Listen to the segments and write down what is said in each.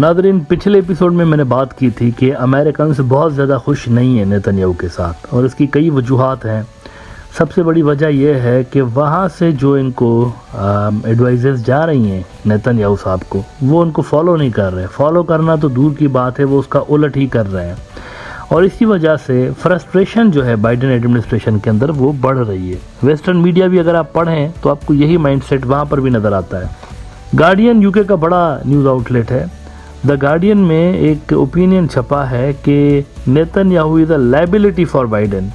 Nadreen, पिछले episode में मैंने बात की थी कि अमेरिकन बहुत ज़्यादा खुश नहीं है नेतन्याहू के साथ, और इसकी कई वजूहात हैं। सबसे बड़ी वजह यह है कि वहाँ से जो इनको एडवाइजर्स जा रही हैं नेतन्याहू साहब को, वो उनको फॉलो नहीं कर रहे। फॉलो करना तो दूर की बात है, वो उसका उलट ही कर रहे हैं, और इसी वजह से फ्रस्ट्रेशन जो है बाइडेन एडमिनिस्ट्रेशन के अंदर वो बढ़ रही है। वेस्टर्न मीडिया भी अगर आप पढ़ें तो आपको यही माइंडसेट वहाँ पर भी नज़र आता है। गार्डियन यूके का बड़ा न्यूज़ आउटलेट है। द गार्डियन में एक ओपिनियन छपा है कि Netanyahu is a liability for Biden,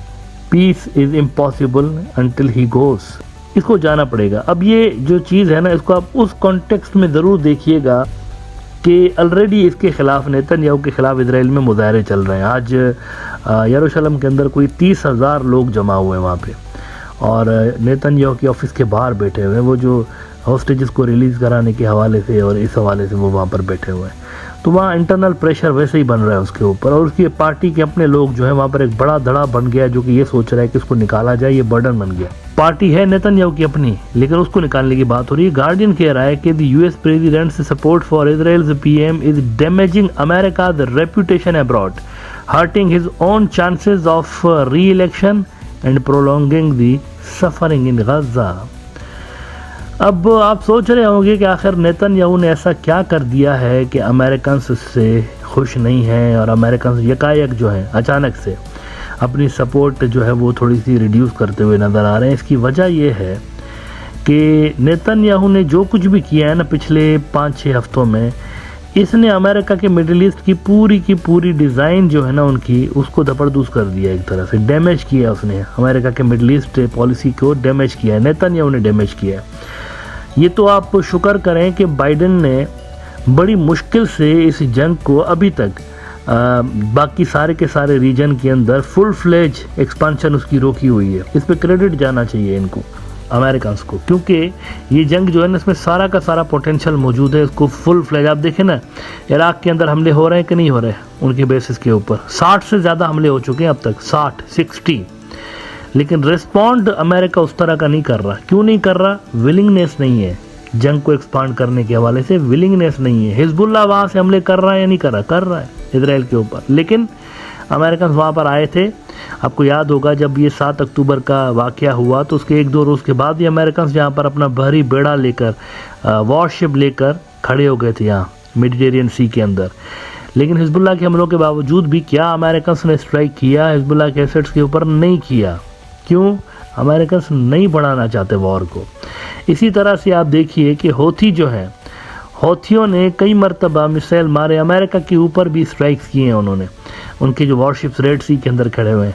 peace is impossible until he goes. इसको जाना पड़ेगा। अब ये जो चीज़ है ना, इसको आप उस कॉन्टेक्स्ट में ज़रूर देखिएगा कि ऑलरेडी इसके खिलाफ, नेतन्याहू के खिलाफ इजराइल में मुजाहरे चल रहे हैं। आज यरूशलेम के अंदर कोई 30,000 लोग जमा हुए हैं वहाँ पे, और नेतन्याहू के ऑफिस के बाहर बैठे हुए हैं। वो जो हॉस्टेजेस को रिलीज़ कराने के हवाले से और इस हवाले से वो वहाँ पर बैठे हुए हैं। तो वहाँ इंटरनल प्रेशर वैसे ही बन रहा है उसके ऊपर, और उसकी पार्टी के अपने लोग जो है वहाँ पर एक बड़ा धड़ा बन गया जो कि ये सोच रहा है कि उसको निकाला जाए, ये बर्डन बन गया। पार्टी है नेतन्याहू की अपनी, लेकिन उसको निकालने की बात हो रही है। गार्डियन कह रहा है कि the US president's support for Israel's PM is damaging America the reputation abroad, hurting his own chances of reelection and prolonging the suffering in Gaza. अब आप सोच रहे होंगे कि आखिर नेतन्याहू ने ऐसा क्या कर दिया है कि अमेरिकन से खुश नहीं हैं, और अमेरिकन यकायक जो है अचानक से अपनी सपोर्ट जो है वो थोड़ी सी रिड्यूस करते हुए नज़र आ रहे हैं। इसकी वजह ये है कि नेतन्याहू ने जो कुछ भी किया है ना पिछले 5-6 हफ्तों में, इसने अमेरिका के मिडिल ईस्ट की पूरी डिज़ाइन जो है ना उनकी, उसको धपड़दूस कर दिया। एक तरह से डैमेज किया उसने, अमेरिका के मिडिल ईस्ट पॉलिसी को डैमेज किया है, नेतन्याहू ने डैमेज किया है। ये तो आप शुक्र करें कि बाइडेन ने बड़ी मुश्किल से इस जंग को अभी तक बाकी सारे के सारे रीजन के अंदर फुल फ्लेज एक्सपांशन उसकी रोकी हुई है। इस पे क्रेडिट जाना चाहिए इनको, अमेरिकन को, क्योंकि ये जंग जो है ना, इसमें सारा का सारा पोटेंशियल मौजूद है। इसको फुल फ्लेज, आप देखें ना, इराक के अंदर हमले हो रहे हैं कि नहीं हो रहे हैं उनके बेसिस के ऊपर। 60 से ज़्यादा हमले हो चुके हैं अब तक, 60, लेकिन रिस्पॉन्ड अमेरिका उस तरह का नहीं कर रहा। क्यों नहीं कर रहा? विलिंगनेस नहीं है जंग को एक्सपांड करने के हवाले से, विलिंगनेस नहीं है। हिजबुल्लाह वहाँ से हमले कर रहा है या नहीं कर रहा? कर रहा है इजराइल के ऊपर, लेकिन अमेरिकन वहाँ पर आए थे। आपको याद होगा जब ये 7 अक्टूबर का वाक़या हुआ तो उसके 1-2 रोज़ के बाद ही अमेरिकन यहाँ पर अपना भारी बेड़ा लेकर, वॉरशिप लेकर खड़े हो गए थे यहाँ मेडिटेरियन सी के अंदर। लेकिन हिजबुल्लाह के हमलों के बावजूद भी क्या अमेरिकन ने स्ट्राइक किया? हिजबुल्लाह के एसेट्स के ऊपर नहीं किया। क्यों? अमेरिकन नहीं बढ़ाना चाहते वॉर को। इसी तरह से आप देखिए कि हौथी जो है, हौथियों ने कई मरतबा मिसाइल मारे, अमेरिका के ऊपर भी स्ट्राइक्स किए हैं उन्होंने, उनके जो वॉरशिप्स रेड सी के अंदर खड़े हुए हैं।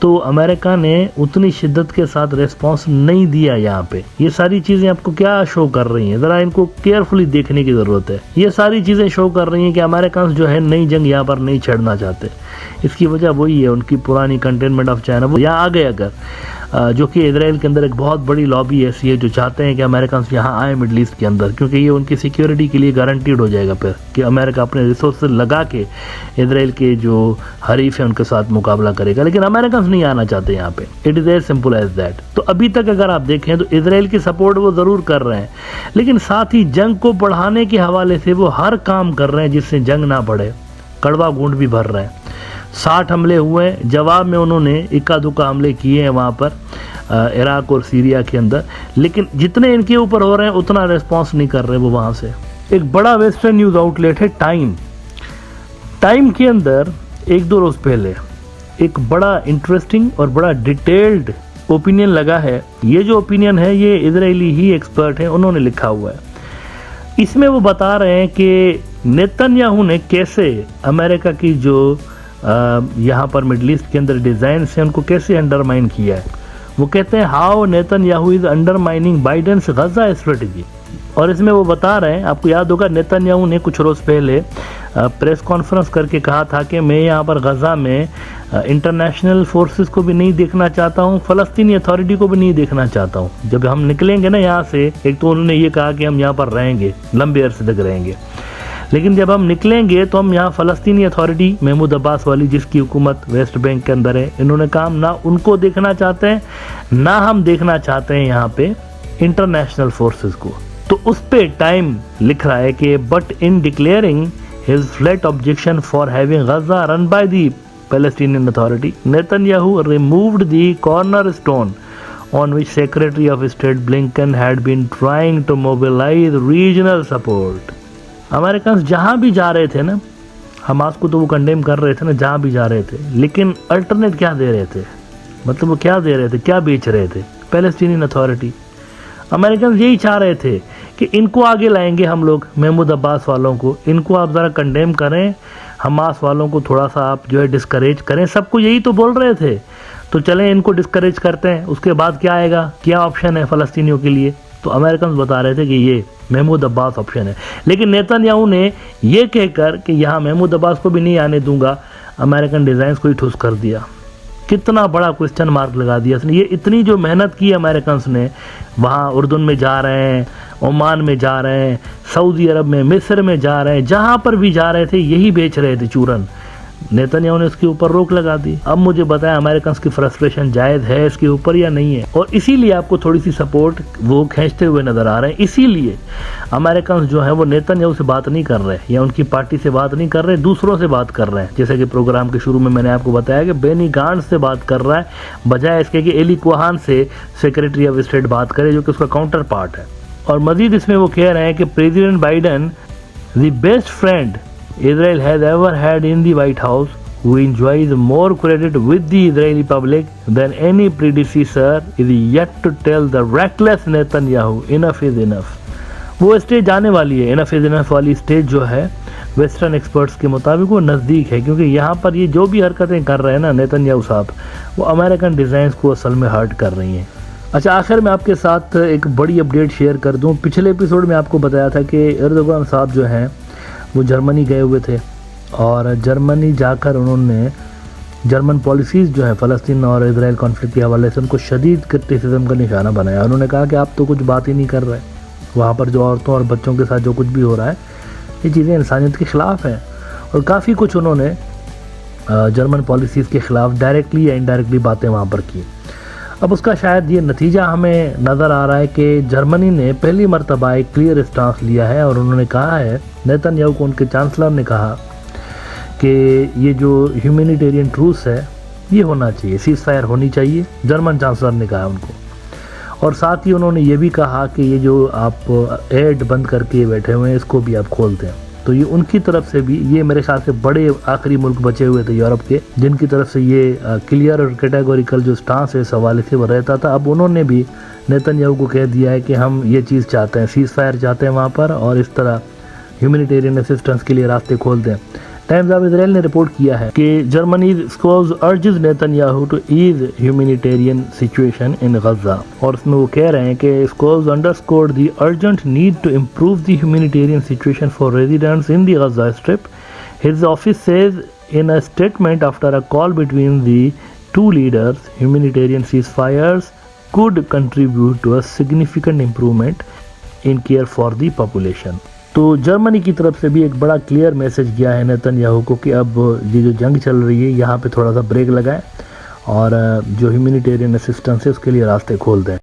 तो अमेरिका ने उतनी शिद्दत के साथ रिस्पांस नहीं दिया यहाँ पे। ये सारी चीज़ें आपको क्या शो कर रही हैं? ज़रा इनको केयरफुली देखने की ज़रूरत है। ये सारी चीज़ें शो कर रही हैं कि अमेरिकन जो है नई जंग यहाँ पर नहीं छेड़ना चाहते। इसकी वजह वही है, उनकी पुरानी कंटेनमेंट ऑफ चाइना वो यहाँ आ गए अगर, जो कि इजराइल के अंदर एक बहुत बड़ी लॉबी ऐसी है जो चाहते हैं कि अमेरिकन यहाँ आए मिडल ईस्ट के अंदर, क्योंकि ये उनकी सिक्योरिटी के लिए गारंटीड हो जाएगा फिर कि अमेरिका अपने रिसोर्सेज लगा के इजराइल के जो हरीफ है उनके साथ मुकाबला करेगा। लेकिन अमेरिकन नहीं आना चाहते यहाँ पे। It is as simple as that. तो अभी तक अगर आप देखें तो इजराइल की सपोर्ट वो ज़रूर कर रहे हैं, लेकिन साथ ही जंग को बढ़ाने के हवाले से वो हर काम कर रहे हैं जिससे जंग ना बढ़े। कड़वा घूंट भी भर रहे हैं। 60 हमले हुए, जवाब में उन्होंने इक्का दुक्का हमले किए हैं वहाँ पर इराक और सीरिया के अंदर, लेकिन जितने इनके ऊपर हो रहे हैं उतना रिस्पांस नहीं कर रहे वो वहाँ से। एक बड़ा वेस्टर्न न्यूज़ आउटलेट है टाइम के अंदर 1-2 रोज़ पहले एक बड़ा इंटरेस्टिंग और बड़ा डिटेल्ड ओपिनियन लगा है। ये जो ओपिनियन है ये इजरायली ही एक्सपर्ट हैं, उन्होंने लिखा हुआ है। इसमें वो बता रहे हैं कि नेतन्याहू ने कैसे अमेरिका की जो यहाँ पर मिडल ईस्ट के अंदर डिज़ाइन से उनको कैसे अंडरमाइन किया है। वो कहते हैं how Netanyahu is undermining Biden's Gaza strategy. और इसमें वो बता रहे हैं, आपको याद होगा नेतन्याहू ने कुछ रोज़ पहले प्रेस कॉन्फ्रेंस करके कहा था कि मैं यहाँ पर गजा में इंटरनेशनल फोर्सेस को भी नहीं देखना चाहता हूँ, फ़लस्तीनी अथॉरिटी को भी नहीं देखना चाहता हूँ। जब हम निकलेंगे ना यहाँ से, एक तो उन्होंने ये कहा कि हम यहाँ पर रहेंगे, लंबे अरसे तक रहेंगे, लेकिन जब हम निकलेंगे तो हम यहाँ फ़लस्तीनी अथॉरिटी महमूद अब्बास वाली जिसकी हुकूमत वेस्ट बैंक के अंदर है, इन्होंने कहा ना उनको देखना चाहते हैं ना हम देखना चाहते हैं यहाँ पे इंटरनेशनल फोर्सेस को। तो उस पे टाइम लिख रहा है कि but in declaring his flat objection for having Gaza run by the Palestinian Authority, Netanyahu removed the cornerstone on which Secretary of State Blinken had been trying to mobilize regional support. American जहाँ भी जा रहे थे ना, Hamas को तो वो condemn कर रहे थे ना जहाँ भी जा रहे थे, लेकिन अल्टरनेट क्या दे रहे थे, मतलब वो क्या दे रहे थे, क्या बेच रहे थे? Palestinian authority. अमेरिकन यही चाह रहे थे कि इनको आगे लाएंगे हम लोग, महमूद अब्बास वालों को, इनको आप ज़रा कंडेम करें, हमास वालों को थोड़ा सा आप जो है डिस्करेज करें, सबको यही तो बोल रहे थे। तो चलें इनको डिस्करेज करते हैं, उसके बाद क्या आएगा, क्या ऑप्शन है फ़लस्तीनियों के लिए? तो अमेरिकन बता रहे थे कि ये महमूद अब्बास ऑप्शन है। लेकिन नेतन्याहू ने ये कहकर कि यहाँ महमूद अब्बास को भी नहीं आने दूंगा, अमेरिकन डिज़ाइंस को ही ठुस कर दिया। कितना बड़ा क्वेश्चन मार्क लगा दिया उसने। ये इतनी जो मेहनत की अमेरिकन ने, वहाँ उर्दून में जा रहे हैं, ओमान में जा रहे हैं, सऊदी अरब में, मिस्र में जा रहे हैं, जहाँ पर भी जा रहे थे यही बेच रहे थे चूरन। नेतन्याहू ने इसके ऊपर रोक लगा दी। अब मुझे बताएं अमेरिकन की फ्रस्ट्रेशन जायज़ है इसके ऊपर या नहीं है? और इसीलिए आपको थोड़ी सी सपोर्ट वो खींचते हुए नजर आ रहे हैं। इसीलिए अमेरिकन जो है वो नेतन्याहू से बात नहीं कर रहे या उनकी पार्टी से बात नहीं कर रहे, दूसरों से बात कर रहे हैं। जैसे कि प्रोग्राम के शुरू में मैंने आपको बताया कि बेनी गांट्स से बात कर रहा है, बजाय इसके कि एली कोहान से सेक्रेटरी ऑफ स्टेट बात करे, जो कि उसका काउंटर पार्ट है। और मजीद इसमें वो कह रहे हैं कि president Biden the best friend Israel has ever had in the White House, who enjoys more credit with the Israeli public than any predecessor, is yet to tell the reckless Netanyahu enough is enough. वो stage आने वाली है, enough is enough वाली stage जो है western experts के मुताबिक वो नज़दीक है, क्योंकि यहाँ पर ये जो भी हरकतें कर रहे हैं ना नेतन्याहू साहब, वो अमेरिकन डिज़ाइंस को असल में हर्ट कर रही हैं। अच्छा, आखिर में आपके साथ एक बड़ी अपडेट शेयर कर दूँ। पिछले एपिसोड में आपको बताया था कि एर्दोगान साहब जो हैं वो जर्मनी गए हुए थे और जर्मनी जाकर उन्होंने जर्मन पॉलिसीज़ जो है फ़लस्तीन और इजराइल कॉन्फ्लिक्ट के हवाले से उनको शदीद क्रिटिसिज्म का निशाना बनाया। उन्होंने कहा कि आप तो कुछ बात ही नहीं कर रहे, वहाँ पर जो औरतों और बच्चों के साथ जो कुछ भी हो रहा है ये चीज़ें इंसानियत के ख़िलाफ़ हैं। और काफ़ी कुछ उन्होंने जर्मन पॉलिसीज़ के ख़िलाफ़ डायरेक्टली या इनडायरेक्टली बातें वहाँ पर की। अब उसका शायद ये नतीजा हमें नज़र आ रहा है कि जर्मनी ने पहली मर्तबा एक क्लियर स्टांस लिया है और उन्होंने कहा है, नेतन्याहू को उनके चांसलर ने कहा कि ये जो ह्यूमैनिटेरियन ट्रूस है ये होना चाहिए, सीज़ फायर होनी चाहिए, जर्मन चांसलर ने कहा उनको। और साथ ही उन्होंने ये भी कहा कि ये जो आप एड बंद करके बैठे हुए हैं इसको भी आप खोल दें। तो ये उनकी तरफ से भी, ये मेरे ख्याल से बड़े आखिरी मुल्क बचे हुए थे यूरोप के जिनकी तरफ से ये क्लियर और कैटेगोरिकल जो स्टांस है इस हवाले से वो रहता था। अब उन्होंने भी नेतन्याहू को कह दिया है कि हम ये चीज़ चाहते हैं, सीज़ फायर चाहते हैं वहाँ पर, और इस तरह ह्यूमैनिटेरियन असिस्टेंस के लिए रास्ते खोल दें। टाइम्स ऑफ इजराइल ने रिपोर्ट किया है कि Germany Scholz urges Netanyahu to ease humanitarian situation in Gaza, और उसमें वो कह रहे हैं कि Scholz underscored the urgent need to improve the humanitarian situation for residents in the Gaza strip. His office says in a statement after a call between the two leaders, humanitarian ceasefires could contribute to a significant improvement in care for the population। तो Germany की तरफ से भी एक बड़ा clear message गया है Netanyahu को कि अब ये जो जंग चल रही है यहाँ पे थोड़ा सा ब्रेक लगाएं और जो ह्यूमैनिटेरियन असिस्टेंस है उसके लिए रास्ते खोल दें।